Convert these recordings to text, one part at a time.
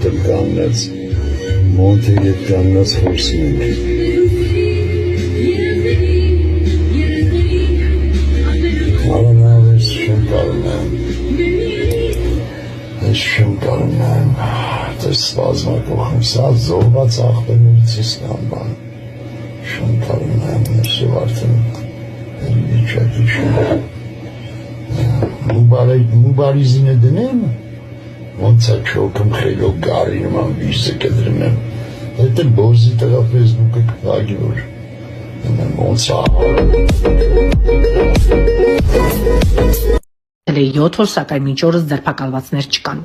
մոտել կանգնած, մոնթե ետ կանգնած խոսում ենք։ Արանավես շեմ կարում եմ, տեսված մակոխում, սա զորված աղբերներից իսկան բան, շեմ կարում եմ, նեսով արդեն վիճակի շեմ, մուբարիզին է դնեմ, ոնց է չոքմ խելով գարի նման վիժը կդրում եմ, հետ էլ բոզի տղա ֆեյսբուկը կվագի որ, ոնց է 7 օր, սակայն մինչ օրս ձերբակալվածներ չկան։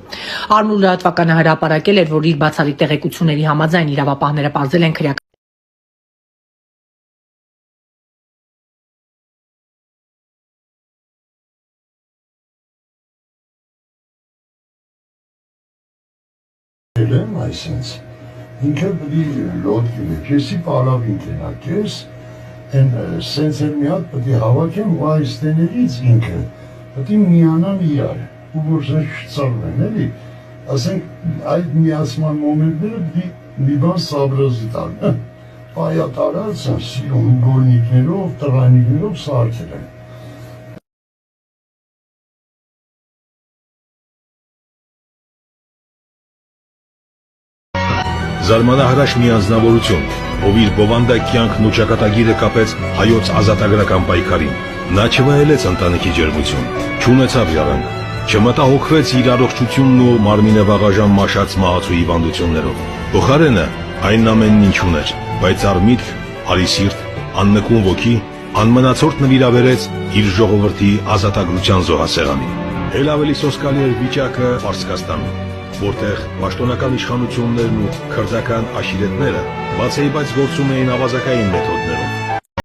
Արմու լրատվականը հրապարակել էր, որ իր բացառիկ տեղեկությունների համաձայն իրավապահները պարզել են քրեական այսինց, ինքը բդի լոտկի է, կեսի պալավին կենակես, են սենց էլ մի հատ բդի հավաքեմ ու այս տեներից ինքը Պետք է միանան իրար, ու որ սա չծարվեն, էլի, ասենք այդ միացման մոմենտները մի բան սաբրազի տան, պայատարած են, սիրուն ուգորնիկներով, տղանիկներով սարքել են։ Զարմանահրաշ մի անձնավորություն, ով իր բովանդակ կյանքն ու ճակատագիրը կապեց հայոց ազատագրական պայքարին։ Նա չվայելեց ընտանիքի ջերմություն, չունեցավ ժառանգ, չմտահոգվեց իր առողջությունն ու մարմինը վաղաժամ մաշած մահացու հիվանդություններով։ Փոխարենը այն ամենն ինչ ուներ, պայծառ միտք, արի սիրտ, աննկուն ոգի, անմնացորդ նվիրաբերեց իր ժողովրդի ազատագրության զոհասեղանին։ Էլ ավելի սոսկալի էր վիճակը Պարսկաստանում, որտեղ պաշտոնական իշխանություններն ու քրդական աշիրետները բացեիբաց գործում էին ավազակային մեթոդներով։